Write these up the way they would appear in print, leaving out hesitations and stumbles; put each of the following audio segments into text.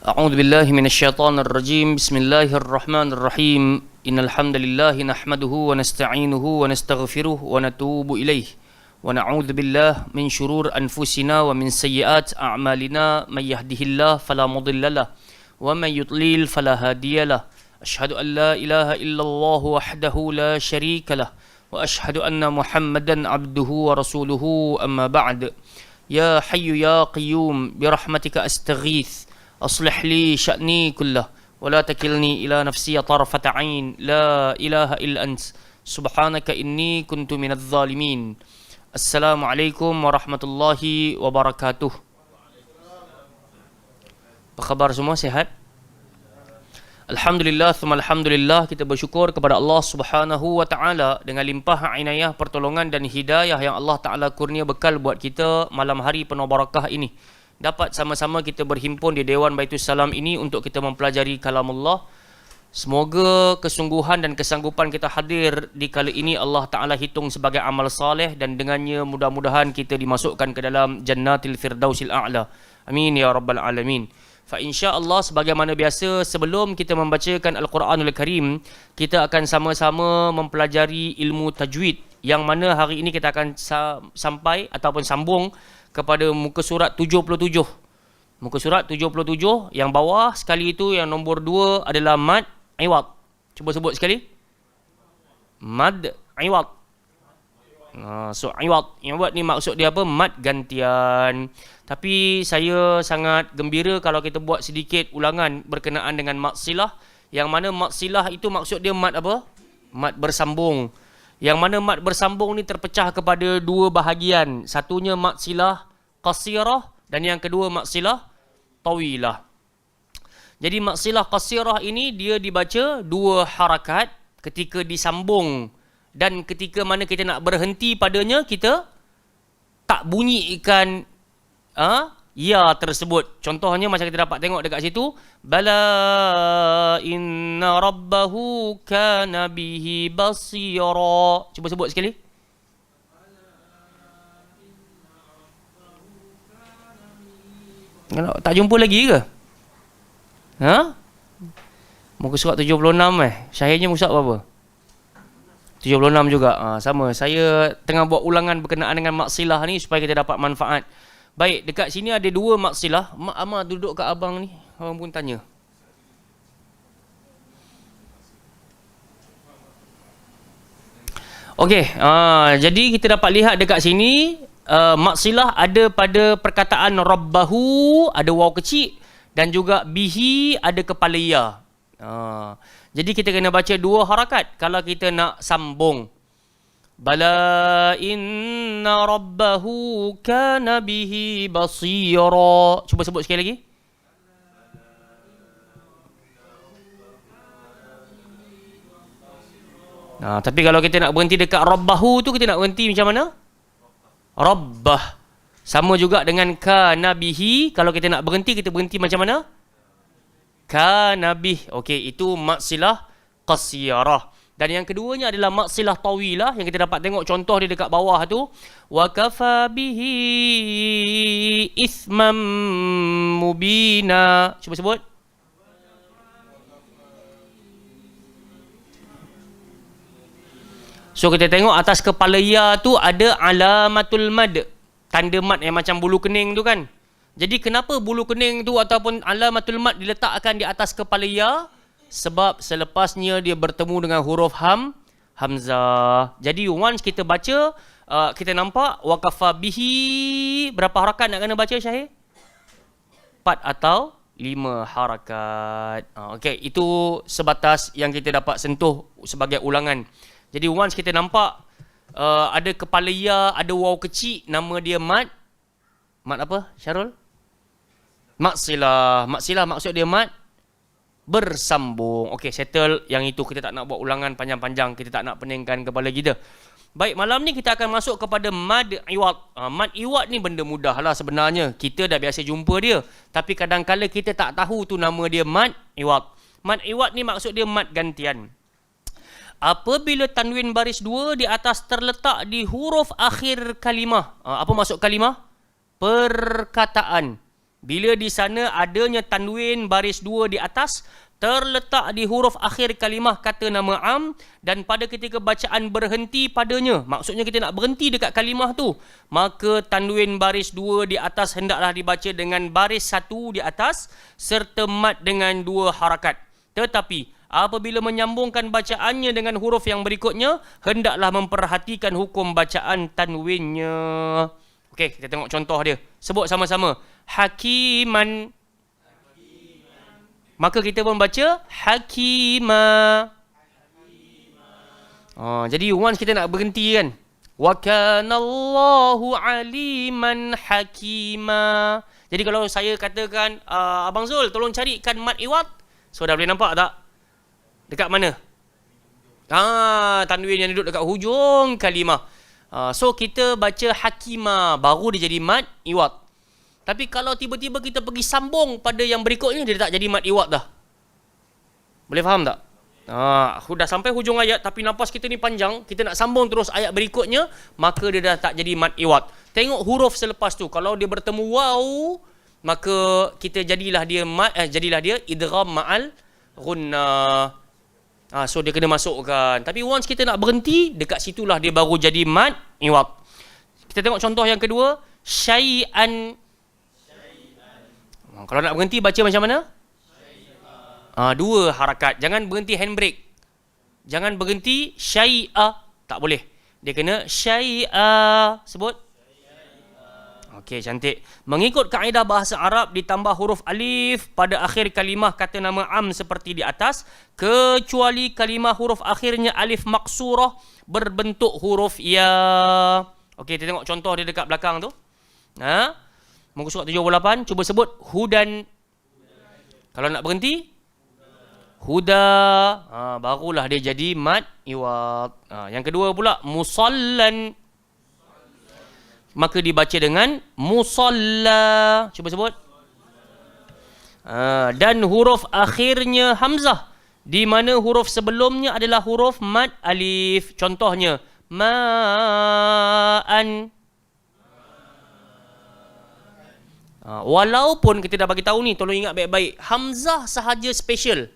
أعوذ بالله من الشيطان الرجيم. بسم الله الرحمن الرحيم. إن الحمد لله نحمده ونستعينه ونستغفره ونتوب إليه ونعوذ بالله من شرور أنفسنا ومن سيئات أعمالنا. من يهده الله فلا مضل له ومن يضلل فلا هادي له. أشهد أن لا إله إلا الله وحده لا شريك له وأشهد أن محمدا عبده ورسوله. أما بعد. يا حي يا قيوم برحمتك أستغيث أصلح لي شأني كله ولا تكلني إلى نفسي طرفة عين. لا إله إلا أنت سبحانك إني كنت من الظالمين. السلام عليكم ورحمة الله وبركاته. Apa khabar semua, sihat? Alhamdulillah, thumma alhamdulillah, kita bersyukur kepada Allah Subhanahu wa taala dengan limpah inayah, pertolongan dan hidayah yang Allah Taala kurnia bekal buat kita malam hari penuh barakah ini. Dapat sama-sama kita berhimpun di Dewan Baitul Salam ini untuk kita mempelajari kalamullah. Semoga kesungguhan dan kesanggupan kita hadir di kala ini Allah Ta'ala hitung sebagai amal saleh dan dengannya mudah-mudahan kita dimasukkan ke dalam Jannatil Firdausil A'la. Amin ya Rabbal Alamin. Fa insya-Allah sebagaimana biasa sebelum kita membacakan Al-Quranul Karim, kita akan sama-sama mempelajari ilmu tajwid yang mana hari ini kita akan sampai ataupun sambung kepada muka surat 77. Muka surat 77 yang bawah sekali itu, yang nombor 2 adalah mad iwad. Cuba sebut sekali. Mad iwad. So iwad ni maksud dia apa? Mad gantian. Tapi saya sangat gembira kalau kita buat sedikit ulangan berkenaan dengan mad silah, yang mana mad silah itu maksud dia mad apa? Mad bersambung. Yang mana mad bersambung ni terpecah kepada dua bahagian. Satunya mad silah qasirah dan yang kedua mad silah tawilah. Jadi mad silah qasirah ini dia dibaca dua harakat ketika disambung, dan ketika mana kita nak berhenti padanya kita tak bunyikan ya tersebut. Contohnya macam kita dapat tengok dekat situ, bala inna rabbahu kana bihi basira. Cuba sebut sekali. Tak jumpa lagi ke? Muka surat 76 Syahirnya muka surat berapa? 76 juga. Sama. Saya tengah buat ulangan berkenaan dengan maksilah ni supaya kita dapat manfaat. Baik, dekat sini ada dua maksilah. Mak Amar duduk kat abang ni, abang pun tanya. Okey, jadi kita dapat lihat dekat sini maksilah ada pada perkataan rabbahu, ada waw kecil, dan juga bihi ada kepala ya. Jadi kita kena baca dua harakat kalau kita nak sambung. Bala inna rabbahu kana bihi basira. Cuba sebut sekali lagi. Tapi kalau kita nak berhenti dekat rabbahu tu, kita nak berhenti macam mana? Rabbah. Sama juga dengan kana bihi. Kalau kita nak berhenti, kita berhenti macam mana? Kana bih. Okey, itu maksilah qasirah. Dan yang keduanya adalah maksilah tawilah yang kita dapat tengok contoh dia dekat bawah tu. Wa kafa bihi ithman mubina. Cuba sebut. So kita tengok atas kepala ya tu ada alamatul mad. Tanda mad yang macam bulu kening tu kan. Jadi kenapa bulu kening tu ataupun alamatul mad diletakkan di atas kepala ya? Sebab selepasnya dia bertemu dengan huruf hamzah. Jadi once kita baca, kita nampak waqafa bihi, berapa harakat nak kena baca Syahir? 4 atau 5 harakat. Okey, itu sebatas yang kita dapat sentuh sebagai ulangan. Jadi once kita nampak ada kepala ya, ada waw kecil, nama dia mad. Mad apa, Syarul? Maksilah. Maksilah maksud dia mad bersambung. Okey, settle yang itu. Kita tak nak buat ulangan panjang-panjang. Kita tak nak peningkan kepala kita. Baik, malam ni kita akan masuk kepada mad iwad. Mad iwad ni benda mudah lah sebenarnya. Kita dah biasa jumpa dia. Tapi kadang-kadang kita tak tahu tu nama dia mad iwad. Mad iwad ni maksud dia mad gantian. Apabila tanwin baris 2 di atas terletak di huruf akhir kalimah. Apa maksud kalimah? Perkataan. Bila di sana adanya tanwin baris 2 di atas, terletak di huruf akhir kalimah kata nama am, dan pada ketika bacaan berhenti padanya, maksudnya kita nak berhenti dekat kalimah tu, maka tanwin baris 2 di atas hendaklah dibaca dengan baris 1 di atas serta mat dengan 2 harakat. Tetapi apabila menyambungkan bacaannya dengan huruf yang berikutnya, hendaklah memperhatikan hukum bacaan tanwinnya. Okey, kita tengok contoh dia. Sebut sama-sama. Hakiman. Maka kita pun baca Hakima. Jadi once kita nak berhenti kan, wa kanallahu aliman hakima. Jadi kalau saya katakan, Abang Zul tolong carikan mat iwad, so dah boleh nampak tak dekat mana? Tanwin yang duduk dekat hujung kalimah. So kita baca Hakima, baru dia jadi mat iwad. Tapi kalau tiba-tiba kita pergi sambung pada yang berikutnya, dia tak jadi mat iwad dah. Boleh faham tak? Dah sampai hujung ayat tapi nafas kita ni panjang, kita nak sambung terus ayat berikutnya, maka dia dah tak jadi mat iwad. Tengok huruf selepas tu, kalau dia bertemu waw, maka kita jadilah dia idgham ma'al gunnah. So dia kena masukkan. Tapi once kita nak berhenti, dekat situlah dia baru jadi mat iwad. Kita tengok contoh yang kedua, syai'an. Kalau nak berhenti baca macam mana? 2 harakat. Jangan berhenti handbrake. Jangan berhenti syai'a. Tak boleh. Dia kena syai'a. Sebut. Okey, cantik. Mengikut kaedah bahasa Arab, ditambah huruf alif pada akhir kalimah kata nama am seperti di atas, kecuali kalimah huruf akhirnya alif maksurah berbentuk huruf ya. Okey, kita tengok contoh dia dekat belakang tu. Muka surat 78, cuba sebut hudan. Kalau nak berhenti, huda. Barulah dia jadi mat iwad. Yang kedua pula, musallan. Maka dibaca dengan musalla. Cuba sebut. Dan huruf akhirnya hamzah, di mana huruf sebelumnya adalah huruf mad alif. Contohnya, ma'an. Walaupun kita dah bagi tahu ni, tolong ingat baik-baik, hamzah sahaja special.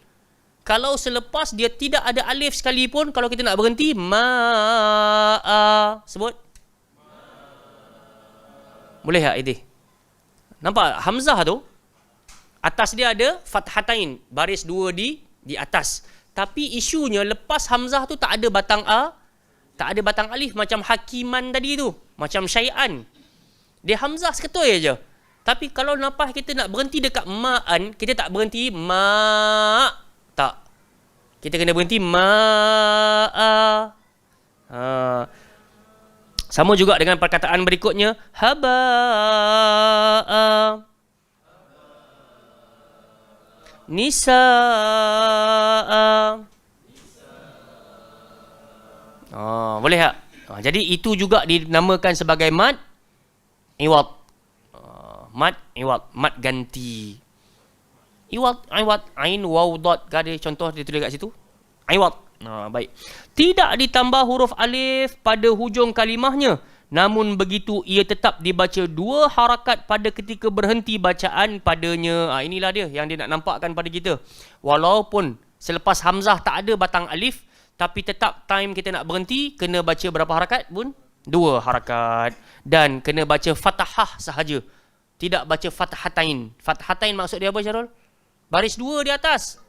Kalau selepas dia tidak ada alif sekalipun, kalau kita nak berhenti, ma'a. Sebut. Boleh tak itu? Nampak hamzah tu, atas dia ada fathatain, baris 2 di atas. Tapi isunya lepas hamzah tu tak ada batang a, tak ada batang alif macam hakiman tadi tu, macam syai'an. Dia hamzah seketoi aja. Tapi kalau nafas kita nak berhenti dekat ma'an, kita tak berhenti ma'. Tak. Kita kena berhenti ma'a. Sama juga dengan perkataan berikutnya, haba'a. Nisa'a. Boleh tak? Jadi itu juga dinamakan sebagai mad iwad. Mad iwad, mad ganti. Iwad, ain, waw, dot. Ada contoh dia tulis kat situ. Iwad. Baik. Tidak ditambah huruf alif pada hujung kalimahnya. Namun begitu ia tetap dibaca 2 harakat pada ketika berhenti bacaan padanya. Inilah dia yang dia nak nampakkan pada kita. Walaupun selepas hamzah tak ada batang alif, tapi tetap time kita nak berhenti, kena baca berapa harakat pun? 2 harakat. Dan kena baca fathah sahaja. Tidak baca fathatain. Fathatain maksud dia apa, Syarul? Baris 2 di atas.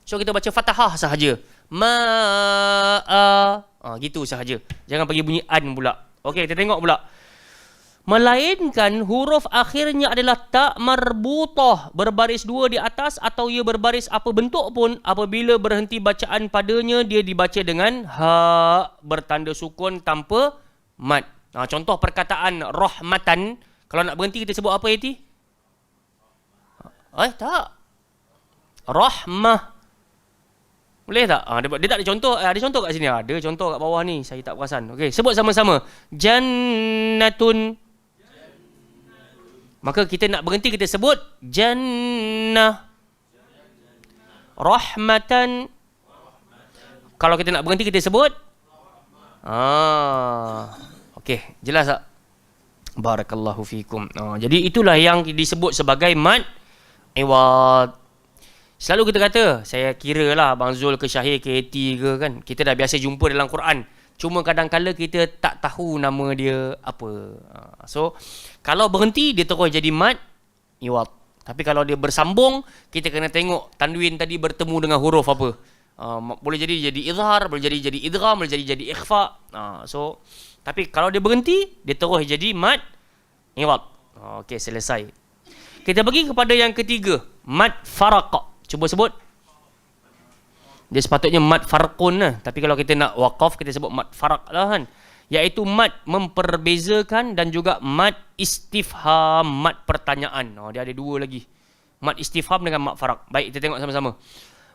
So kita baca fathah sahaja. Ma'a. Gitu sahaja. Jangan bagi bunyi an pula. Okey, kita tengok pula. Melainkan huruf akhirnya adalah ta marbutah, berbaris 2 di atas, atau ia berbaris apa bentuk pun, apabila berhenti bacaan padanya, dia dibaca dengan ha bertanda sukun tanpa mad. Contoh perkataan rahmatan. Kalau nak berhenti kita sebut apa, Yati? Tak. Rahmah. Boleh tak? Dia tak ada contoh. Ada contoh kat sini. Ada contoh kat bawah ni. Saya tak perasan. Okey, sebut sama-sama. Jannatun. Maka kita nak berhenti, kita sebut jannah. Rahmatan. Kalau kita nak berhenti, kita sebut. Okey, jelas tak? Barakallahu fikum. Jadi itulah yang disebut sebagai mad iwad. Selalu kita kata, saya kira lah Abang Zul ke Syahir ke AT ke kan, kita dah biasa jumpa dalam Quran. Cuma kadang-kadang kita tak tahu nama dia apa. So, kalau berhenti, dia terus jadi mad iwad. Tapi kalau dia bersambung, kita kena tengok tanwin tadi bertemu dengan huruf apa. Boleh jadi izhar, boleh jadi idgham, boleh jadi ikhfa. Tapi kalau dia berhenti, dia terus jadi mad iwad. Okey, selesai. Kita pergi kepada yang ketiga, mad faraq. Cuba sebut. Dia sepatutnya mad farqun lah. Tapi kalau kita nak waqaf, kita sebut mad faraq lah kan. Iaitu mad memperbezakan dan juga mad istifham, mad pertanyaan. Dia ada dua lagi. Mad istifham dengan mad faraq. Baik, kita tengok sama-sama.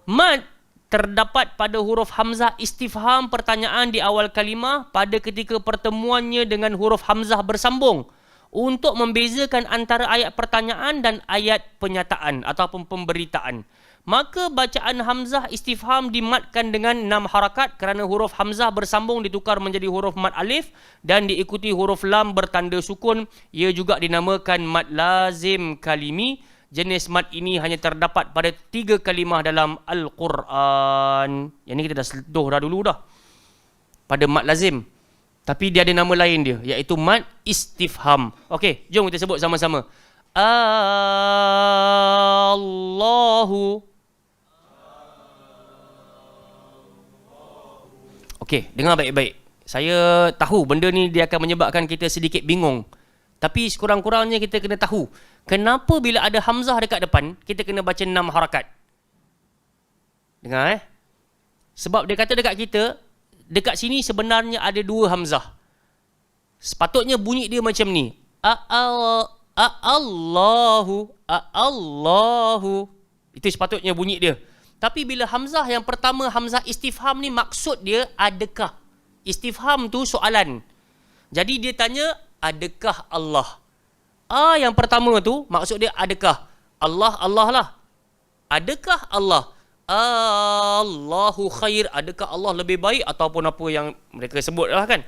Mad terdapat pada huruf hamzah istifham pertanyaan di awal kalimah pada ketika pertemuannya dengan huruf hamzah bersambung untuk membezakan antara ayat pertanyaan dan ayat penyataan ataupun pemberitaan. Maka bacaan hamzah istifham dimatkan dengan 6 harakat kerana huruf hamzah bersambung ditukar menjadi huruf mad alif dan diikuti huruf lam bertanda sukun. Ia juga dinamakan mad lazim kalimi. Jenis mad ini hanya terdapat pada 3 kalimah dalam Al-Quran. Yang ni kita dah sentuh dah dulu dah. Pada mad lazim. Tapi dia ada nama lain dia, iaitu mad istifham. Okey, jom kita sebut sama-sama. Allahu. Okey, dengar baik-baik. Saya tahu benda ni dia akan menyebabkan kita sedikit bingung. Tapi sekurang-kurangnya kita kena tahu kenapa bila ada hamzah dekat depan, kita kena baca 6 harakat. Dengar Sebab dia kata dekat kita, dekat sini sebenarnya ada 2 hamzah. Sepatutnya bunyi dia macam ni. Allahu. Itu sepatutnya bunyi dia. Tapi bila hamzah yang pertama, hamzah istifham ni maksud dia adakah. Istifham tu soalan. Jadi dia tanya, adakah Allah? Yang pertama tu maksud dia adakah. Allah lah. Adakah Allah? Allahu khair. Adakah Allah lebih baik ataupun apa yang mereka sebut lah kan.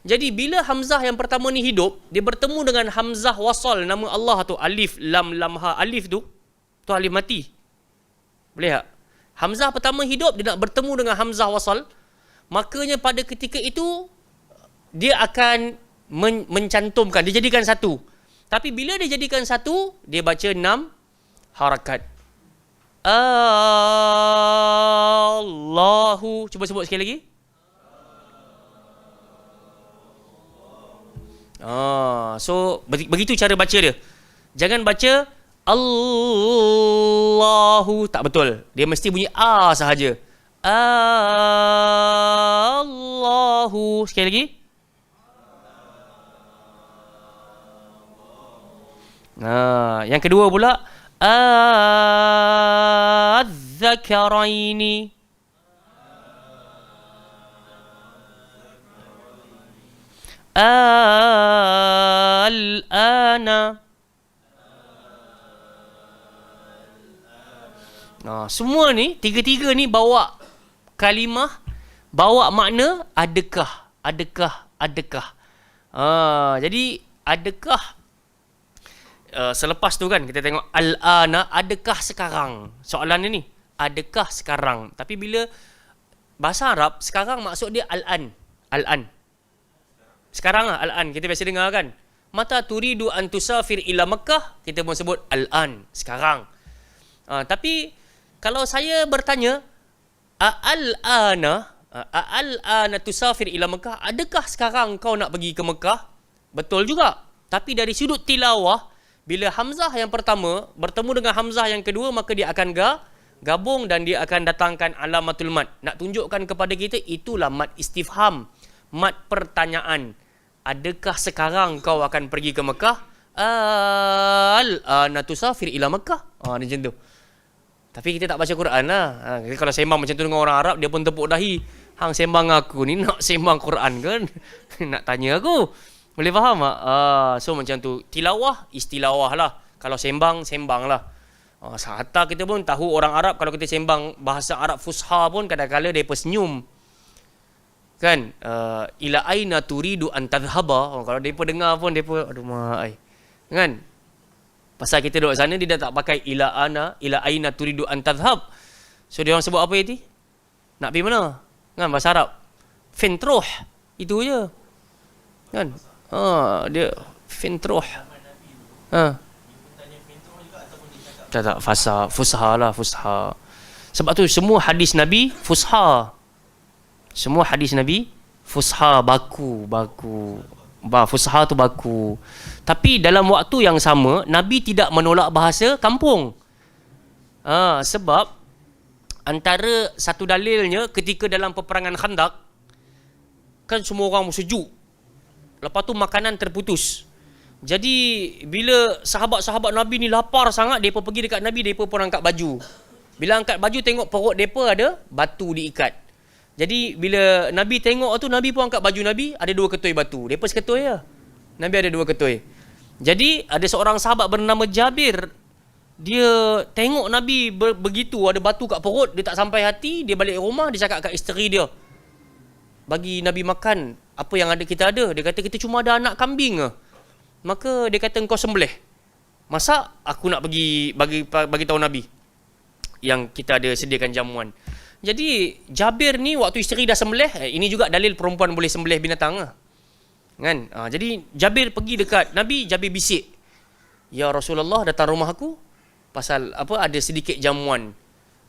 Jadi bila hamzah yang pertama ni hidup, dia bertemu dengan hamzah wasal nama Allah tu, alif lam ha. Alif tu alif mati. Boleh tak? Hamzah pertama hidup, dia nak bertemu dengan hamzah wasal. Makanya pada ketika itu dia akan mencantumkan, dia jadikan satu. Tapi bila dia jadikan satu, dia baca 6 harakat. Allahu. Cuba sebut sekali lagi. So begitu cara baca dia. Jangan baca Allahu, tak betul. Dia mesti bunyi A sahaja. Allahu. Sekali lagi. Yang kedua pula Az-zakaraini. Al-ana. Semua ni, tiga-tiga ni bawa kalimah, bawa makna adakah. Jadi adakah, selepas tu kan kita tengok al-ana, adakah sekarang. Soalan ni adakah sekarang. Tapi bila bahasa Arab, sekarang maksud dia al-an. Sekarang lah al-an, kita biasa dengar kan. Mata turidu an tusafir ila Makkah, kita pun sebut al-an, sekarang. Tapi kalau saya bertanya, al-ana tusafir ila Makkah, adakah sekarang kau nak pergi ke Mekah? Betul juga. Tapi dari sudut tilawah, bila hamzah yang pertama bertemu dengan hamzah yang kedua, maka dia akan gabung dan dia akan datangkan alamatul mad. Nak tunjukkan kepada kita itulah mad istifham, mad pertanyaan. Adakah sekarang kau akan pergi ke Mekah? Al-ana tusafir ila Mekah. Macam tu. Tapi kita tak baca Quran lah. Kalau sembang macam tu dengan orang Arab, dia pun tepuk dahi. Hang sembang aku ni nak sembang Quran kan? Nak tanya aku. Boleh faham tak? So macam tu. Tilawah, istilawah lah. Kalau sembang, sembang lah. Hatta kita pun tahu orang Arab, kalau kita sembang bahasa Arab fusha pun kadang-kadang mereka senyum. Kan? Ila aina turidu an tadhhaba. Kalau depa dengar pun depa aduh mak ai. Kan? Pasal kita duduk sana dia dah tak pakai ila aina turidu an tadhhab. So dia orang sebut apa itu? Nak pergi mana? Kan bahasa Arab. Fintroh. Itu je. Kan? Dia fintroh. Tak fusha lah, fusha. Sebab tu semua hadis Nabi fusha. Semua hadis Nabi fusha, baku. Fusha tu baku. Tapi dalam waktu yang sama Nabi tidak menolak bahasa kampung. Sebab antara satu dalilnya ketika dalam peperangan Khandaq kan semua orang sejuk. Lepas tu makanan terputus. Jadi bila sahabat-sahabat Nabi ni lapar sangat, depa pergi dekat Nabi, depa pun angkat baju. Bila angkat baju tengok perut depa ada batu diikat. Jadi bila Nabi tengok tu, Nabi pun angkat baju Nabi, ada 2 ketui batu. Depa seketui je. Nabi ada 2 ketui. Jadi ada seorang sahabat bernama Jabir. Dia tengok Nabi begitu, ada batu kat perut, dia tak sampai hati, dia balik rumah, dia cakap kat isteri dia, bagi Nabi makan apa yang ada kita ada. Dia kata kita cuma ada anak kambing ke. Maka dia kata engkau sembelih. Masak, aku nak pergi bagi tahu Nabi yang kita ada sediakan jamuan. Jadi Jabir ni waktu isteri dah sembelih, ini juga dalil perempuan boleh sembelih binatang lah. Kan? Jadi Jabir pergi dekat Nabi, Jabir bisik, "Ya Rasulullah, datang rumah aku pasal apa ada sedikit jamuan."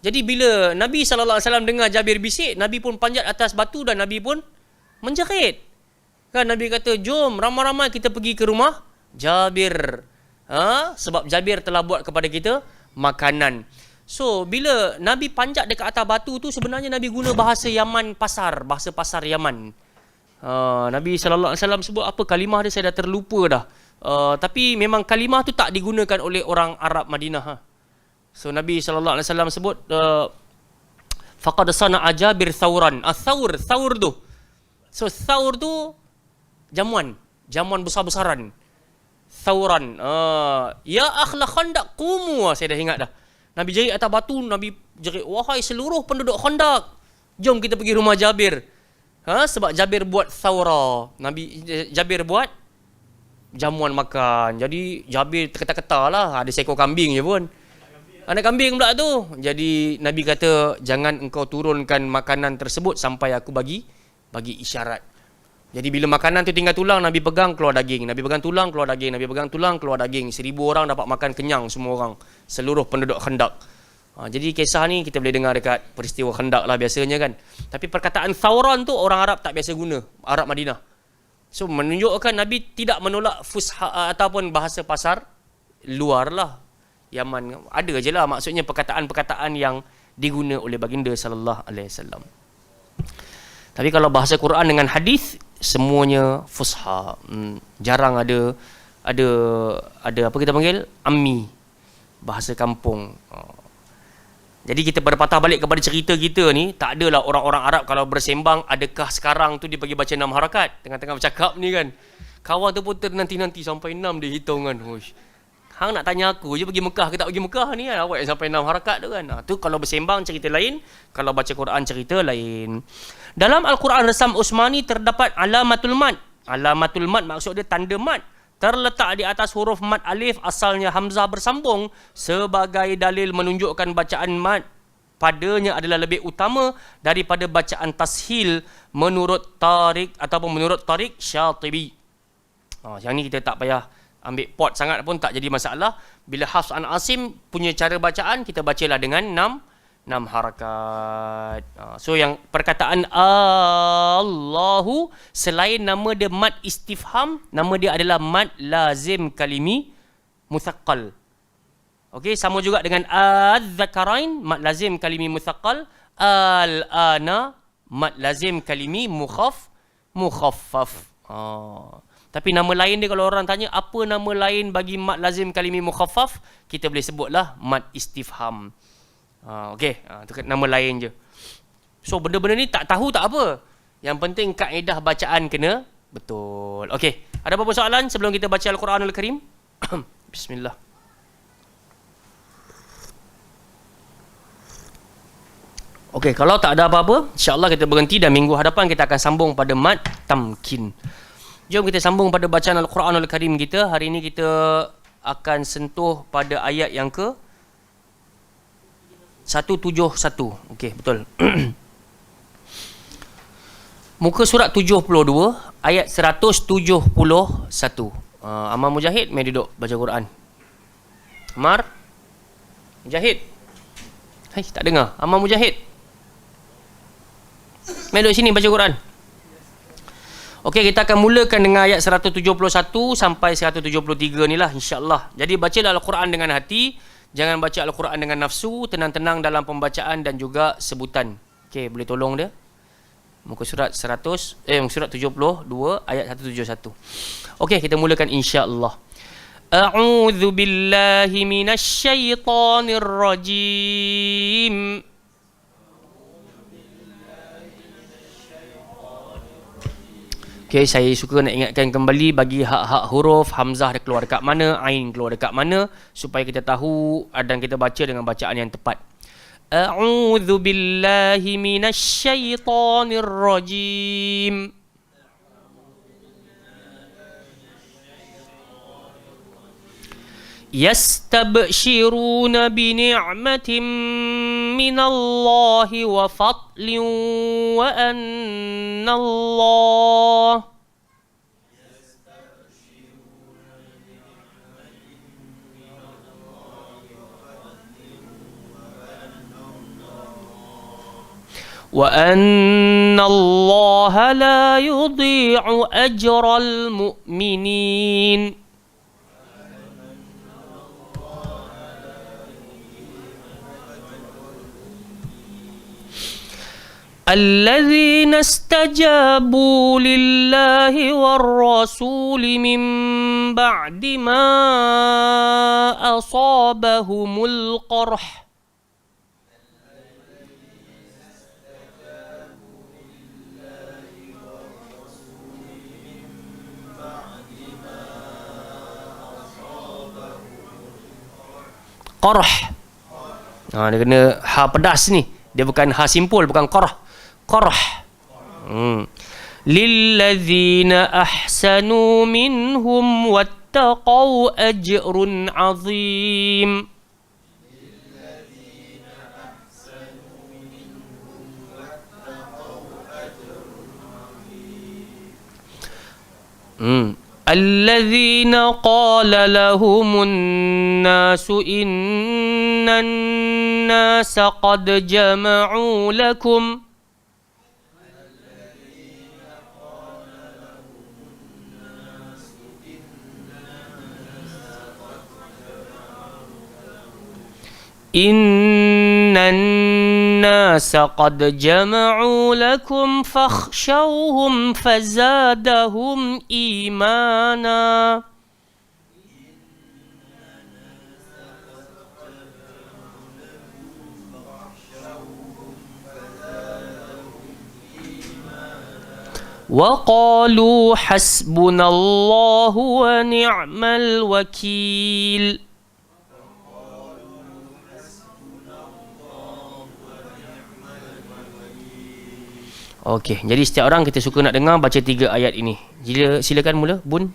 Jadi bila Nabi SAW dengar Jabir bisik, Nabi pun panjat atas batu dan Nabi pun menjerit. Kan Nabi kata, "Jom ramai-ramai kita pergi ke rumah Jabir." Sebab Jabir telah buat kepada kita makanan. So bila Nabi panjat dekat atas batu tu, sebenarnya Nabi guna bahasa Yaman pasar, bahasa pasar Yaman. Nabi SAW sebut apa kalimah dia, saya dah terlupa dah. Tapi memang kalimah tu tak digunakan oleh orang Arab Madinah. So Nabi SAW sebut faqad sana'a Jabir thawran. Thawr tu. So thawr tu jamuan besar-besaran. Thawran. Ya akhla Khandaq qumu. Saya dah ingat dah. Nabi jerit atas batu, Nabi jerit, "Wahai seluruh penduduk Khandaq, jom kita pergi rumah Jabir." Sebab Jabir buat thawra. Jabir buat jamuan makan. Jadi Jabir terketar-ketar lah. Ada seekor kambing je pun. Anak kambing pula tu. Jadi Nabi kata, "Jangan engkau turunkan makanan tersebut sampai aku bagi isyarat." Jadi bila makanan tu tinggal tulang, Nabi pegang keluar daging. Nabi pegang tulang keluar daging. Nabi pegang tulang keluar daging. 1000 orang dapat makan kenyang semua orang. Seluruh penduduk Khandaq. Jadi kisah ni kita boleh dengar dekat peristiwa Khandaq lah biasanya kan. Tapi perkataan thawran tu orang Arab tak biasa guna. Arab Madinah. So menunjukkan Nabi tidak menolak fusha ataupun bahasa pasar luar lah. Yaman. Ada je lah maksudnya perkataan-perkataan yang diguna oleh baginda sallallahu alaihi wasallam. Tapi kalau bahasa Quran dengan hadis semuanya fusha. Jarang ada apa kita panggil ammi, bahasa kampung. Jadi kita berpatah balik kepada cerita kita ni, tak adalah orang-orang Arab kalau bersembang, adakah sekarang tu dia pergi baca 6 harakat tengah-tengah bercakap ni kan. Kawan tu pun ternanti-nanti sampai 6 dia hitung kan. Hang nak tanya aku je pergi Mekah ke tak pergi Mekah ni kan, awak yang sampai 6 harakat tu kan. Tu kalau bersembang cerita lain, kalau baca Quran cerita lain. Dalam Al-Quran Resam Usmani terdapat alamatul mad. Alamatul mad maksud dia tanda mad. Terletak di atas huruf mad alif, asalnya hamzah bersambung, sebagai dalil menunjukkan bacaan mad padanya adalah lebih utama daripada bacaan tashil menurut Tariq ataupun menurut Tariq Syatibi. Yang ni kita tak payah ambil pot sangat pun tak jadi masalah. Bila Hafs an Asim punya cara bacaan, kita bacalah dengan 6 harakat. So yang perkataan Allahu, selain nama dia mad istifham, nama dia adalah mad lazim kalimi muthaqqal. Okey, sama juga dengan adz-dzakarain, mad lazim kalimi muthaqqal. Al-ana, mad lazim kalimi mukhaffaf. Tapi nama lain dia, kalau orang tanya apa nama lain bagi mad lazim kalimi mukhaffaf, kita boleh sebutlah mad istifham. Okey, itu nama lain je. So benda-benda ni tak tahu tak apa. Yang penting kaedah bacaan kena betul. Okey, ada apa-apa soalan sebelum kita baca Al-Quranul Karim? Bismillah. Okey, kalau tak ada apa-apa, insya-Allah kita berhenti dan minggu hadapan kita akan sambung pada mad tamkin. Jom kita sambung pada bacaan Al-Quranul Karim kita. Hari ini kita akan sentuh pada ayat yang ke 171. Okey, betul. Muka surat 72 ayat 171. Ammar Mujahid mai duduk baca Quran. Ammar Mujahid. Hai, tak dengar. Ammar Mujahid. Mai duduk sini baca Quran. Okey, kita akan mulakan dengan ayat 171 sampai 173 ni lah, insya-Allah. Jadi bacalah Al-Quran dengan hati, jangan baca Al-Quran dengan nafsu, tenang-tenang dalam pembacaan dan juga sebutan. Okey, boleh tolong dia? Muka surat 72 ayat 171. Okey, kita mulakan insya-Allah. A'udzu billahi minasy syaithanir rajim. Okay, saya suka nak ingatkan kembali bagi hak-hak huruf, hamzah dia keluar dekat mana, ain keluar dekat mana, supaya kita tahu dan kita baca dengan bacaan yang tepat. A'udzu billahi minasy syaithanir rajim. Yastabshiruna bi ni'matin minallahi wa fadlin wa anna Allah la yudhi'u ajral mu'minin. الذين استجابوا لله والرسول من بعد ما أصابهم القرح قرح. Dia kena ha pedas ni. Dia bukan ha simpul, bukan qarh. Qarh. Lilladzina ahsanu minhum wattaqau ajrun azim. الذين قال لهم الناس إن الناس قد جمعوا لكم إن الناس قد جمعوا لكم فاخشوهم فزادهم إيمانا وقالوا حسبنا الله ونعم الوكيل. Okey, jadi setiap orang kita suka nak dengar baca 3 ayat ini. Silakan mula, Bun.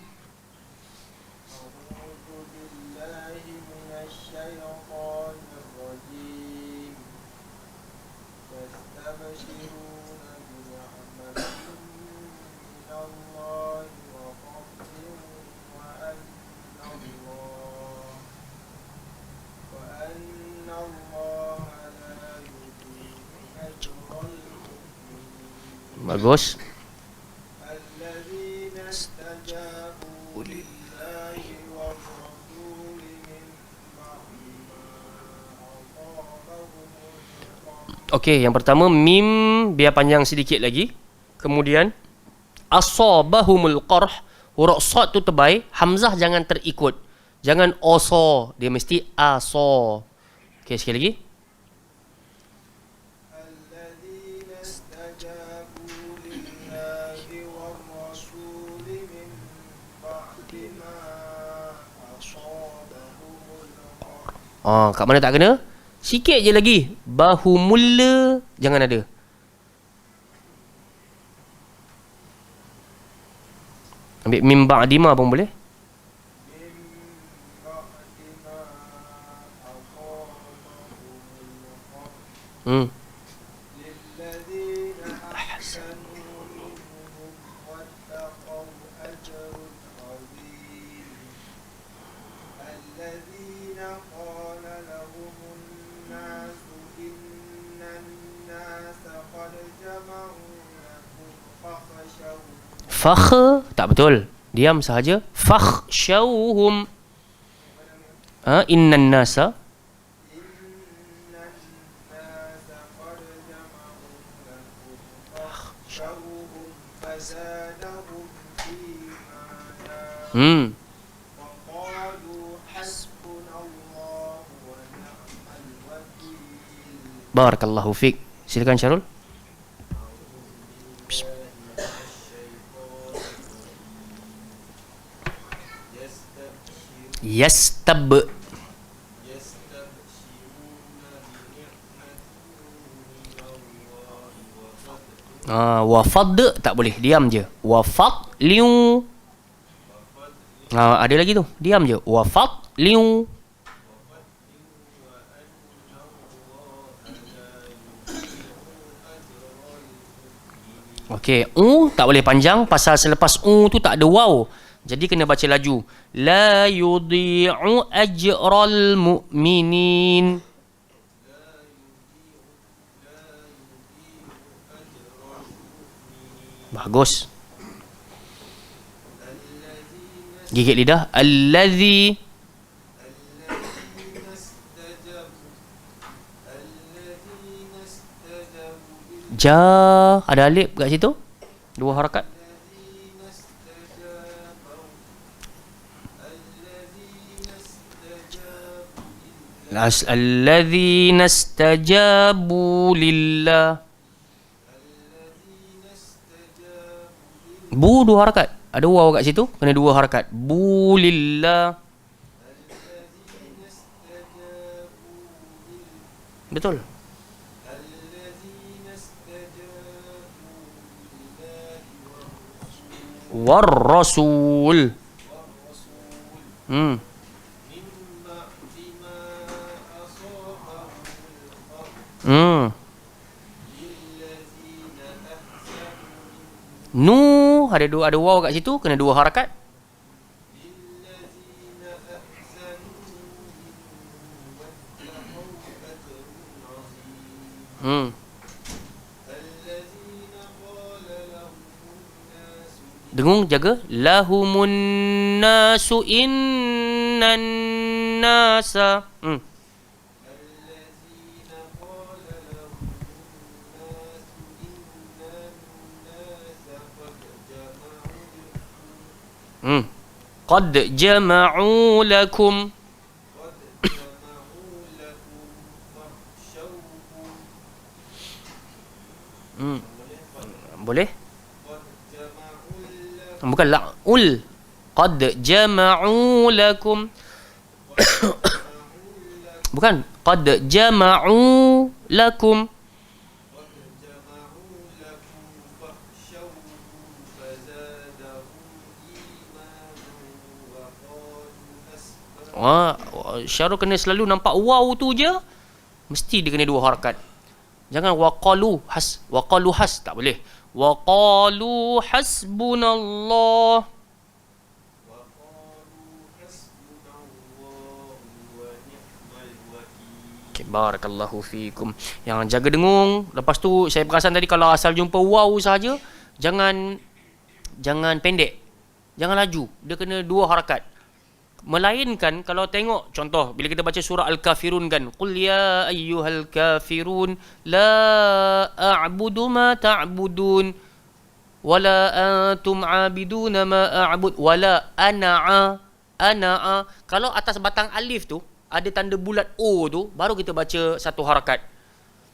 Bagus. Okey, yang pertama mim biar panjang sedikit lagi. Kemudian asabahumul qarh, huruf sad tu terbaik, hamzah jangan terikut. Jangan oso, dia mesti aso. Okey, sekali lagi. Kat mana tak kena? Sikit je lagi. Bahumula jangan ada. Ambil min ba'dima pun boleh. Hmm. Fakh tak betul. Diam sahaja. Fakhshawhum. Innan nasa. Barakallahu fiik. Silakan Syarul. Yastab. Wafad tak boleh, diam je. Wafad liu. Ada lagi tu, diam je. Wafad liu. Okey, tak boleh panjang pasal selepas tu tak ada waw. Jadi kena baca laju. La yudhi'u ajral mu'minin. Bagus. Gigit lidah. Allazi. Ada alif kat situ. 2 harakat. Allazina istajabu lillah. Bu 2 harakat. Ada waw kat situ, kena 2 harakat. Bu lillah. Betul. War rasul. Nu ada waw kat situ, kena 2 harakat. Dengung, jaga. Lahumun nasu innan nasa. Qad jama'u lakum. Boleh? Bukan la'ul. Qad jama'u lakum. Bukan. Qad jama'u lakum. Syarul kena selalu nampak waw tu je. Mesti dia kena 2 harakat. Jangan waqalu has tak boleh. Waqalu hasbunallah. Okay, barakallahu fiikum. Yang jaga dengung. Lepas tu saya perasan tadi kalau asal jumpa waw saja, jangan pendek. Jangan laju. Dia kena 2 harakat. Melainkan kalau tengok contoh bila kita baca surah Al-Kafirun kan, qul ya ayyuhal kafirun la a'budu ma ta'budun wala antum 'abiduna ma a'bud wala ana. Kalau atas batang alif tu ada tanda bulat o tu, baru kita baca 1 harakat.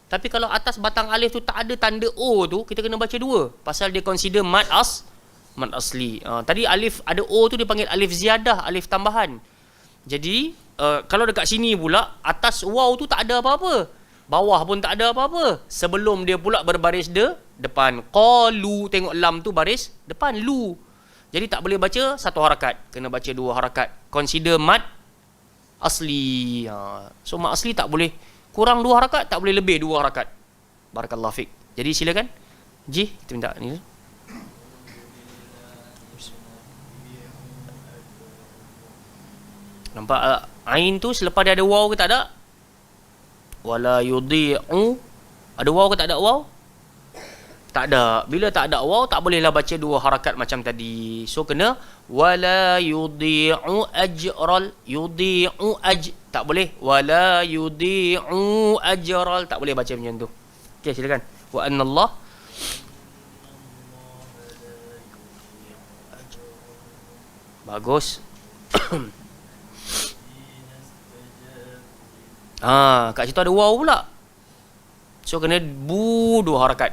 Tapi kalau atas batang alif tu tak ada tanda o tu, kita kena baca 2 pasal dia consider mad asli. Tadi alif ada o tu dia panggil alif ziyadah, alif tambahan. Jadi kalau dekat sini pula atas waw tu tak ada apa-apa. Bawah pun tak ada apa-apa. Sebelum dia pula berbaris depan. Qalu, tengok lam tu baris depan. Lu. Jadi tak boleh baca satu harakat. Kena baca dua harakat. Consider mad asli. So mad asli tak boleh kurang dua harakat, tak boleh lebih dua harakat. Barakallahu fiq. Jadi silakan. Ji, kita minta ni. Nampak ain tu selepas dia ada waw ke tak ada? Wala yudhi'u. Ada waw ke tak ada waw? Tak ada. Bila tak ada waw, tak bolehlah baca dua harakat macam tadi. So kena wala yudhi'u ajral. Yudhi'u tak boleh. Wala yudhi'u ajral. Tak boleh baca macam tu. Okey, silakan. Wa annallah bagus. Kat situ ada waw pula. So kena dua harakat.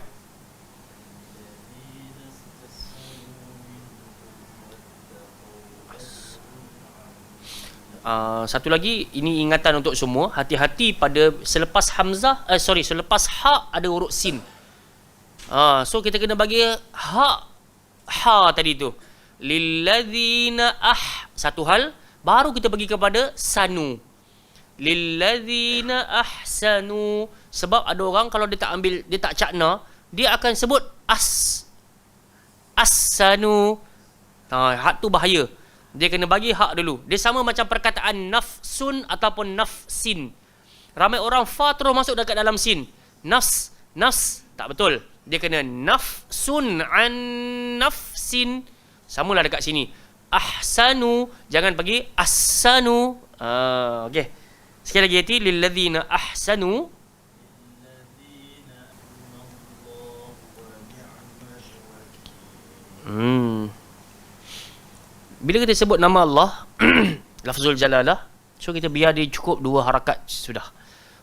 Satu lagi, ini ingatan untuk semua. Hati-hati pada selepas hamzah, selepas ha ada huruf sin. So kita kena bagi ha tadi tu. Lilladzina satu hal, baru kita pergi kepada sanu. Lilladzina ahsanu. Sebab ada orang kalau dia tak ambil, dia tak cakna, dia akan sebut as-sanu. Hak tu bahaya. Dia kena bagi hak dulu. Dia sama macam perkataan nafsun ataupun nafsin. Ramai orang fa terus masuk dekat dalam sin. Nafs tak betul. Dia kena nafsun an nafsin. Samalah dekat sini. Ahsanu, jangan pergi ahsanu. Okey. Sekali lagi hati, lilladzina ahsanu. Bila kita sebut nama Allah, lafzul jalalah, so kita biar dia cukup dua harakat sudah.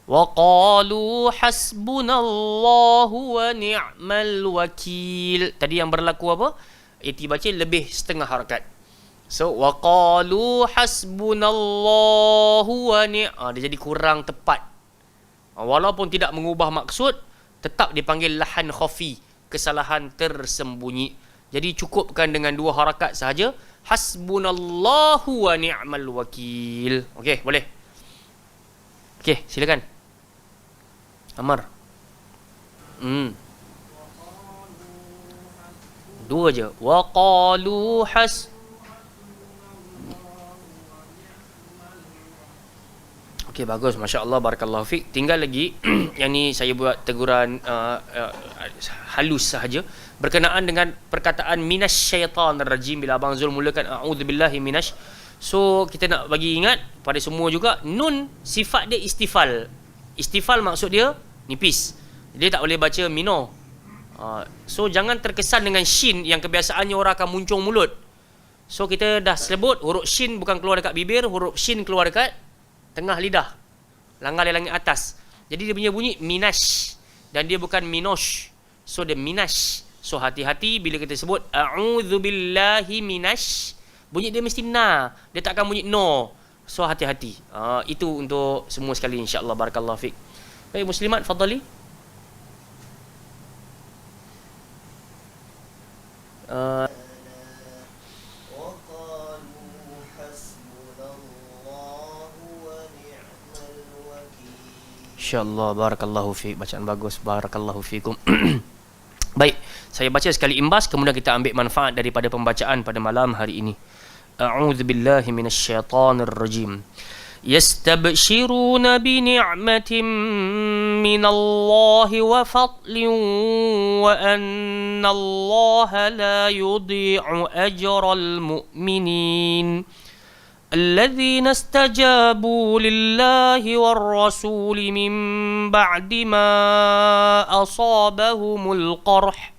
Wa qalu hasbunallahu wa ni'mal wakil. Tadi yang berlaku apa? Iti baca lebih setengah harakat. So wa qalu hasbunallahu wa dia jadi kurang tepat. Walaupun tidak mengubah maksud, tetap dipanggil lahan khafi, kesalahan tersembunyi. Jadi cukupkan dengan dua harakat sahaja. Hasbunallahu wa ni'mal wakil. Okey, boleh. Okey, silakan. Amar. Dua je. Wa qalu Okey, bagus. Masya Allah, barakallahu fiq. Tinggal lagi yang ni saya buat teguran halus sahaja berkenaan dengan perkataan minasyaitanir rajim. Bila Abang Zul mulakan a'udzubillahi minash, so kita nak bagi ingat pada semua juga, nun sifat dia istifal. Istifal maksud dia nipis. Dia tak boleh baca mino. So jangan terkesan dengan shin yang kebiasaannya orang akan muncung mulut. So kita dah sebut huruf shin bukan keluar dekat bibir, huruf shin keluar dekat tengah lidah, langgar langit atas. Jadi dia punya bunyi minash dan dia bukan minosh. So dia minash. So hati-hati bila kita sebut a'udzubillahi minash, bunyi dia mesti na, dia tak akan bunyi no. So hati-hati. Itu untuk semua sekali, insya-Allah. Barakallahu fiik. Baik, muslimat, fadhali. InsyaAllah, barakallahu fiik. Bacaan bagus, barakallahu fiikum. Baik, saya baca sekali imbas, kemudian kita ambil manfaat daripada pembacaan pada malam hari ini. A'udzubillahi minasyaitanir rajim. Yastabshiruna bi ni'matin minallahi wa fadlin wa anna Allaha la yudhi'u ajral mu'minin. الذين استجابوا لله والرسول من بعد ما أصابهم القرح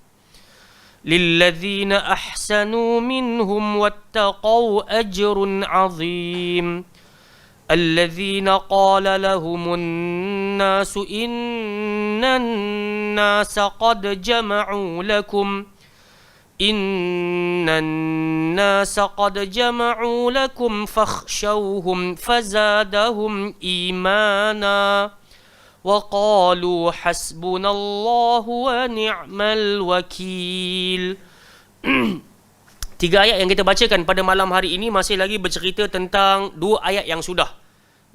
للذين أحسنوا منهم واتقوا أجر عظيم الذين قال لهم الناس إن الناس قد جمعوا لكم إن الناس قد جمعوا لكم فاخشوهم فزادهم إيمانا وقالوا حسبنا الله ونعم الوكيل. Tiga ayat yang kita bacakan pada malam hari ini masih lagi bercerita tentang dua ayat yang sudah,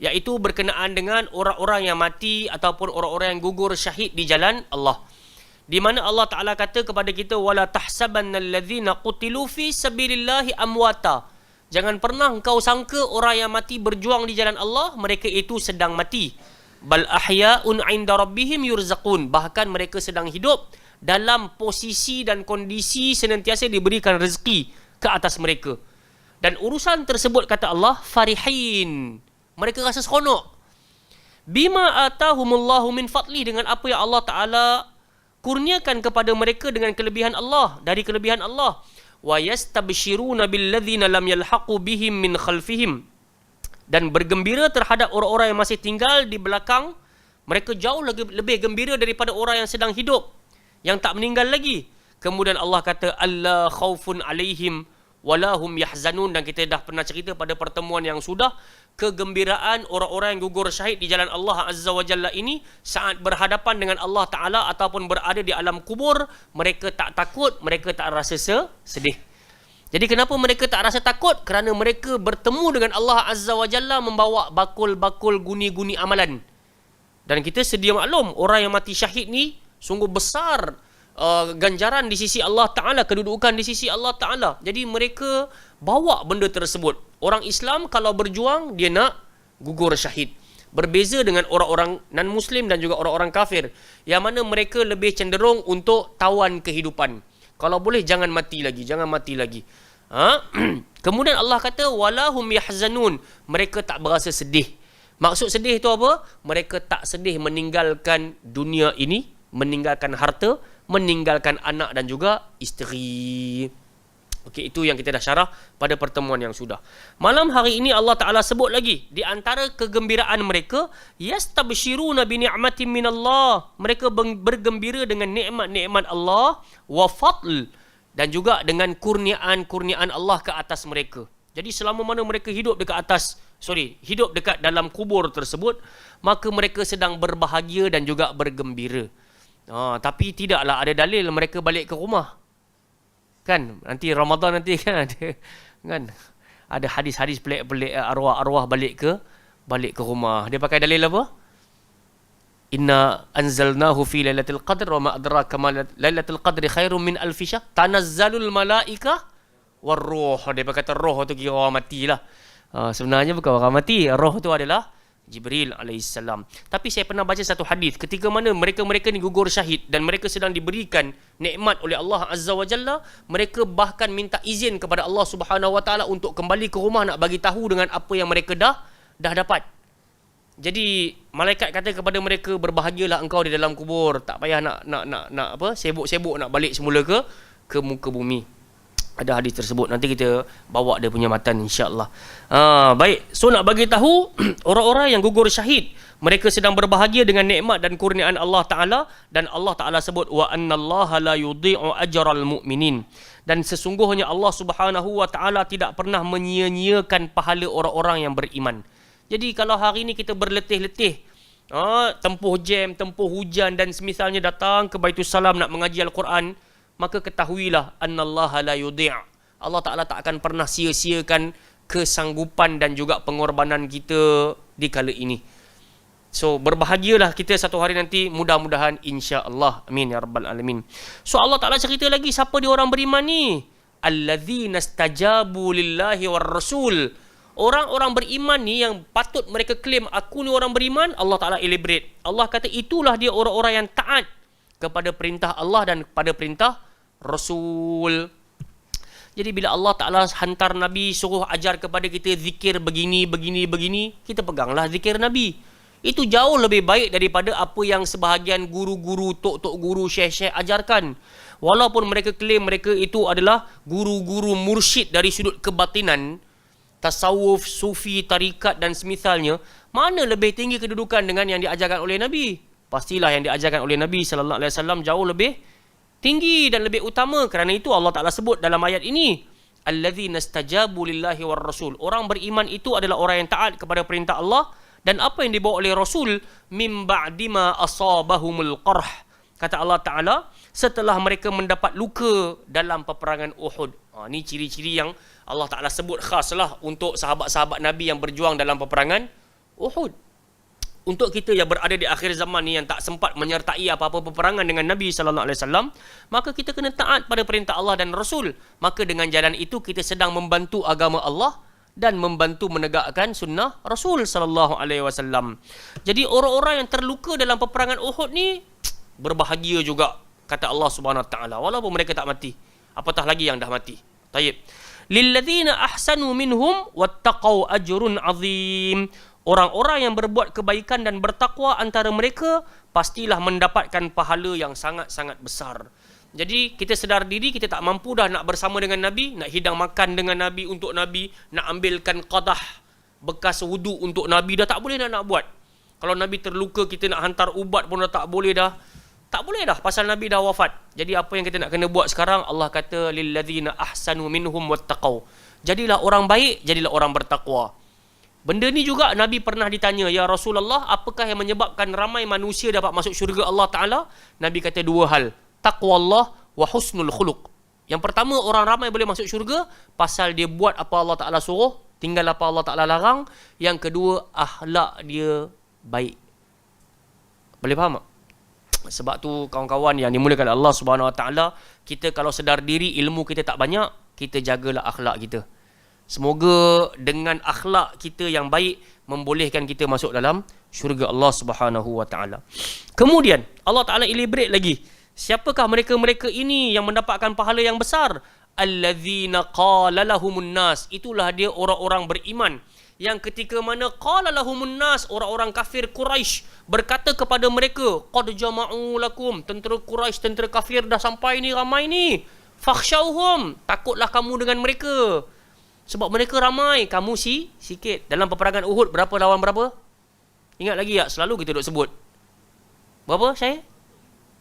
iaitu berkenaan dengan orang-orang yang mati ataupun orang-orang yang gugur syahid di jalan Allah. Di mana Allah Ta'ala kata kepada kita, wala tahsabannal ladzina qutilu fi sabilillahi amwata. Jangan pernah engkau sangka orang yang mati berjuang di jalan Allah mereka itu sedang mati. Bal ahya'un 'inda rabbihim yurzaqun. Bahkan mereka sedang hidup dalam posisi dan kondisi senantiasa diberikan rezeki ke atas mereka. Dan urusan tersebut, kata Allah, farihin, mereka rasa seronok. Bima atahumullahu min fadli, dengan apa yang Allah Ta'ala kurniakan kepada mereka dengan kelebihan Allah, dari kelebihan Allah. Wa yastabshiruna billadzina lam yalhaqu bihim min khalfihim, dan bergembira terhadap orang-orang yang masih tinggal di belakang. Mereka jauh lebih gembira daripada orang yang sedang hidup, yang tak meninggal lagi. Kemudian Allah kata, alla khaufun alaihim walahum yahzanun. Dan kita dah pernah cerita pada pertemuan yang sudah, kegembiraan orang-orang yang gugur syahid di jalan Allah Azza wa Jalla ini saat berhadapan dengan Allah Ta'ala ataupun berada di alam kubur, mereka tak takut, mereka tak rasa sedih. Jadi kenapa mereka tak rasa takut? Kerana mereka bertemu dengan Allah Azza wa Jalla membawa bakul-bakul guni-guni amalan. Dan kita sedia maklum, orang yang mati syahid ni sungguh besar ganjaran di sisi Allah Ta'ala, kedudukan di sisi Allah Ta'ala. Jadi mereka bawa benda tersebut. Orang Islam kalau berjuang, dia nak gugur syahid. Berbeza dengan orang-orang non-Muslim dan juga orang-orang kafir, yang mana mereka lebih cenderung untuk tawan kehidupan. Kalau boleh jangan mati lagi, jangan mati lagi. Kemudian Allah kata, walahum yahzanun, mereka tak berasa sedih. Maksud sedih itu apa? Mereka tak sedih meninggalkan dunia ini, meninggalkan harta, meninggalkan anak dan juga isteri. Okey, itu yang kita dah syarah pada pertemuan yang sudah. Malam hari ini Allah Ta'ala sebut lagi, di antara kegembiraan mereka, yastabshiruna bi ni'matin minallah, mereka bergembira dengan nikmat-nikmat Allah, wa fadl, dan juga dengan kurniaan-kurniaan Allah ke atas mereka. Jadi selama mana mereka hidup dekat dalam kubur tersebut, maka mereka sedang berbahagia dan juga bergembira. Tapi tidaklah ada dalil mereka balik ke rumah. Kan nanti Ramadan nanti kan ada hadis-hadis pelik-pelik, arwah-arwah balik ke rumah. Dia pakai dalil apa? Inna anzalnahu fi lailatul qadr wa ma adraka ma lailatul qadri khairum min alf syahr tanazzalul malaika warruh. Dia kata roh tu kira orang matilah. Sebenarnya bukan orang mati, roh tu adalah Jibril alaihissalam. Tapi saya pernah baca satu hadis, ketika mana mereka-mereka ni gugur syahid dan mereka sedang diberikan nikmat oleh Allah Azza wa Jalla, mereka bahkan minta izin kepada Allah Subhanahu wa taala untuk kembali ke rumah nak bagi tahu dengan apa yang mereka dah dapat. Jadi malaikat kata kepada mereka, berbahagialah engkau di dalam kubur, tak payah nak sibuk-sibuk nak balik semula ke muka bumi. Ada hadis tersebut, nanti kita bawa dia punya matan insya-Allah. Baik, so nak bagi tahu orang-orang yang gugur syahid, mereka sedang berbahagia dengan nikmat dan kurniaan Allah Ta'ala, dan Allah Ta'ala sebut wa annallaha la yudhi'u ajral mu'minin, dan sesungguhnya Allah Subhanahu wa Ta'ala tidak pernah menyia-nyiakan pahala orang-orang yang beriman. Jadi kalau hari ini kita berletih-letih, tempuh jam, tempuh hujan dan semisalnya datang ke Baitul Salam nak mengaji Al-Quran, maka ketahuilah annallaha la yudhi'. Allah Ta'ala tak akan pernah sia-siakan kesanggupan dan juga pengorbanan kita di kala ini. So berbahagialah kita satu hari nanti, mudah-mudahan insya-Allah. Amin ya rabbal alamin. So Allah Ta'ala cerita lagi siapa dia orang beriman ni? Alladzina stajabu lillahi war rasul. Orang-orang beriman ni yang patut mereka claim aku ni orang beriman, Allah Ta'ala elaborate. Allah kata itulah dia orang-orang yang taat kepada perintah Allah dan kepada perintah Rasul. Jadi bila Allah Ta'ala hantar Nabi, suruh ajar kepada kita zikir begini, kita peganglah zikir Nabi. Itu jauh lebih baik daripada apa yang sebahagian guru-guru, tok-tok guru, syekh-syekh ajarkan. Walaupun mereka claim mereka itu adalah guru-guru mursyid dari sudut kebatinan, tasawuf, sufi, tarikat dan semisalnya, mana lebih tinggi kedudukan dengan yang diajarkan oleh Nabi? Pastilah yang diajarkan oleh Nabi sallallahu alaihi wasallam jauh lebih tinggi dan lebih utama. Kerana itu Allah Ta'ala sebut dalam ayat ini, alladzina stajabu lillahi war rasul. Orang beriman itu adalah orang yang taat kepada perintah Allah dan apa yang dibawa oleh Rasul mim ba'di ma asabahumul qarh. Kata Allah Ta'ala, setelah mereka mendapat luka dalam peperangan Uhud. Ni ciri-ciri yang Allah Ta'ala sebut khaslah untuk sahabat-sahabat Nabi yang berjuang dalam peperangan Uhud. Untuk kita yang berada di akhir zaman ni yang tak sempat menyertai apa-apa peperangan dengan Nabi SAW, maka kita kena taat pada perintah Allah dan Rasul. Maka dengan jalan itu kita sedang membantu agama Allah dan membantu menegakkan sunnah Rasul SAW. Jadi orang-orang yang terluka dalam peperangan Uhud ni berbahagia juga, kata Allah Subhanahu Wa Taala, walaupun mereka tak mati, apatah lagi yang dah mati. Tayyib. Lilladzina ahsanu minhum wattaqau ajrun azim. Orang-orang yang berbuat kebaikan dan bertakwa antara mereka pastilah mendapatkan pahala yang sangat-sangat besar. Jadi kita sedar diri, kita tak mampu dah nak bersama dengan Nabi, nak hidang makan dengan Nabi untuk Nabi, nak ambilkan qadah bekas wudu untuk Nabi, dah tak boleh nak buat. Kalau Nabi terluka, kita nak hantar ubat pun dah tak boleh dah. Tak boleh dah, pasal Nabi dah wafat. Jadi apa yang kita nak kena buat sekarang? Allah kata lilladzina ahsanu minhum wattaqau. Jadilah orang baik, jadilah orang bertakwa. Benda ni juga Nabi pernah ditanya, ya Rasulullah, apakah yang menyebabkan ramai manusia dapat masuk syurga Allah Ta'ala? Nabi kata dua hal, taqwa Allah wa husnul khuluq. Yang pertama, orang ramai boleh masuk syurga pasal dia buat apa Allah Ta'ala suruh, tinggal apa Allah Ta'ala larang. Yang kedua, akhlak dia baik. Boleh faham tak? Sebab tu kawan-kawan yang dimuliakan Allah Subhanahu Wa Taala, kita kalau sedar diri ilmu kita tak banyak, kita jagalah akhlak kita. Semoga dengan akhlak kita yang baik membolehkan kita masuk dalam syurga Allah Subhanahu Wa Taala. Kemudian Allah Taala elaborate lagi. Siapakah mereka-mereka ini yang mendapatkan pahala yang besar? Allazina qala lahumun nas. Itulah dia orang-orang beriman yang ketika mana qala lahumun nas, orang-orang kafir Quraisy berkata kepada mereka, qad jama'u lakum, tentera Quraisy, tentera kafir dah sampai ni, ramai ni, fakhshawhum, takutlah kamu dengan mereka. Sebab mereka ramai, kamu sikit. Dalam peperangan Uhud, berapa lawan berapa? Ingat lagi tak? Selalu kita duk sebut. Berapa saya?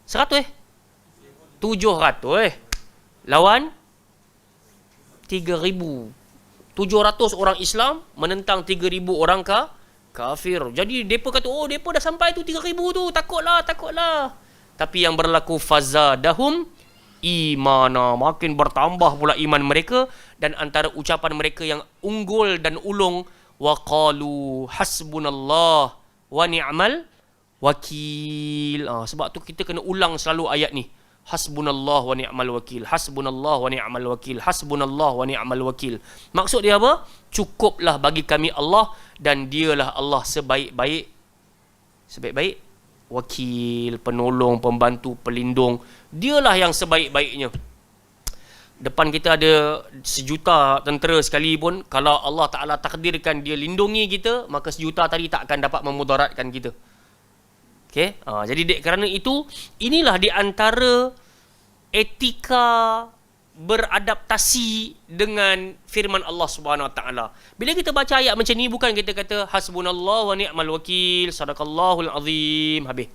100 700 lawan 3,000. 700 orang Islam menentang 3,000 orang kafir. Jadi mereka kata, oh mereka dah sampai tu 3,000 tu, takutlah. Tapi yang berlaku fazadahum imana, makin bertambah pula iman mereka. Dan antara ucapan mereka yang unggul dan ulung, waqalu hasbunallah wa ni'mal wakil. Sebab tu kita kena ulang selalu ayat ni, hasbunallah wa ni'mal wakil, hasbunallah wa ni'mal wakil, hasbunallah wa ni'mal wakil. Maksud dia apa? Cukuplah bagi kami Allah, dan dialah Allah sebaik-baik wakil, penolong, pembantu, pelindung. Dialah yang sebaik-baiknya. Depan kita ada 1,000,000 tentera sekalipun, kalau Allah Ta'ala takdirkan dia lindungi kita, maka 1,000,000 tadi tak akan dapat memudaratkan kita. Okay? Jadi kerana itu, inilah di antara etika beradaptasi dengan firman Allah Subhanahu Wa Taala. Bila kita baca ayat macam ni, bukan kita kata hasbunallah wa ni'mal wakil, sadaqallahul azim, habis.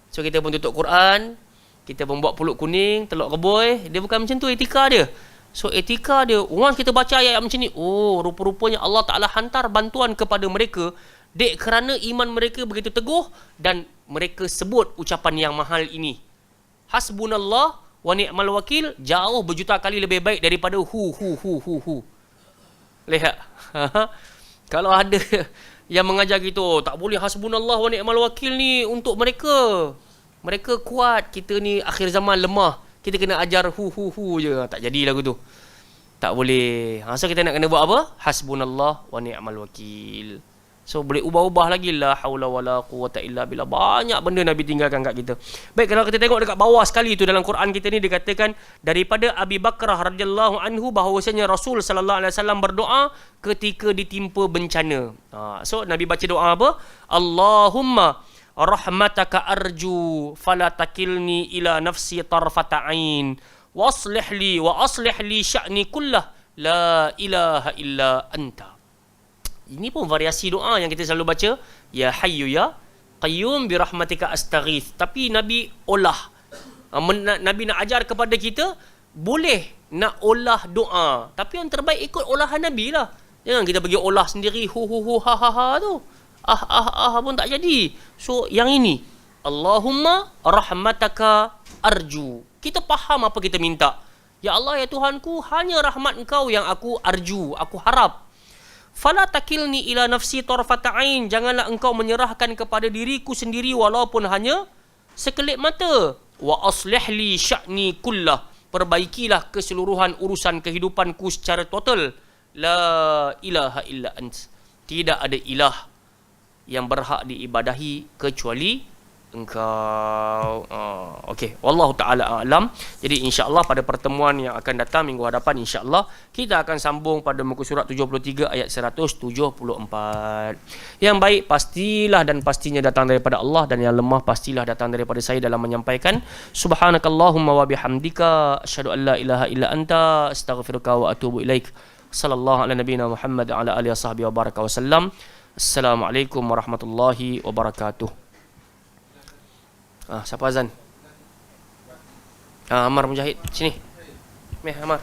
So kita pun tutup Quran, kita pun buat pulut kuning, telur keboi. Dia bukan macam tu etika dia. So etika dia, once kita baca ayat macam ni, oh rupa-rupanya Allah Ta'ala hantar bantuan kepada mereka, dek kerana iman mereka begitu teguh, dan mereka sebut ucapan yang mahal ini, hasbunallah wa ni'mal wakil, jauh berjuta kali lebih baik daripada hu. Lihat. Kalau ada yang mengajar gitu, tak boleh hasbunallah wa ni'mal wakil ni untuk mereka. Mereka kuat, kita ni akhir zaman lemah. Kita kena ajar hu je. Tak jadi lagu tu. Tak boleh. So kita nak kena buat apa? Hasbunallah wa ni'mal wakil. So boleh ubah-ubah lagi, la haula wala quwata illa billah. Banyak benda Nabi tinggalkan kat kita. Baik, kalau kita tengok dekat bawah sekali tu dalam Quran kita ni, dikatakan daripada Abi Bakrah radhiyallahu anhu bahawasanya Rasul sallallahu alaihi wasallam berdoa ketika ditimpa bencana. So Nabi baca doa apa? Allahumma rahmataka arju fala takilni ila nafsi tarfata ain waslih li sya'ni kullah la ilaha illa anta. Ini pun variasi doa yang kita selalu baca, ya hayyu ya qayyum bi rahmatika astaghith. Tapi Nabi olah, Nabi nak ajar kepada kita, boleh nak olah doa, tapi yang terbaik ikut olahan Nabi lah. Jangan kita pergi olah sendiri hu ha tu. pun tak jadi. So yang ini, Allahumma rahmataka arju. Kita faham apa kita minta. Ya Allah, ya Tuhanku, hanya rahmat Engkau yang aku arju, aku harap. Fala takilni ila nafsi tarfata ain. Janganlah Engkau menyerahkan kepada diriku sendiri walaupun hanya sekelip mata. Wa aslih li sya'ni kullah. Perbaikilah keseluruhan urusan kehidupanku secara total. La ilaha illa ant. Tidak ada ilah yang berhak diibadahi kecuali Engkau. Okey, wallahu taala alam. Jadi insya-Allah pada pertemuan yang akan datang minggu hadapan, insya-Allah kita akan sambung pada muka surat 73 ayat 174. Yang baik pastilah dan pastinya datang daripada Allah, dan yang lemah pastilah datang daripada saya dalam menyampaikan. Subhanakallahumma wa bihamdika asyhadu an la ilaha illa anta astaghfiruka wa atubu ilaik. Sallallahu ala nabiyina Muhammad wa ala alihi wasahbihi wa baraka wasallam. Assalamualaikum warahmatullahi wabarakatuh. Siapa azan? Amar Mujahid, sini. Meh Amar.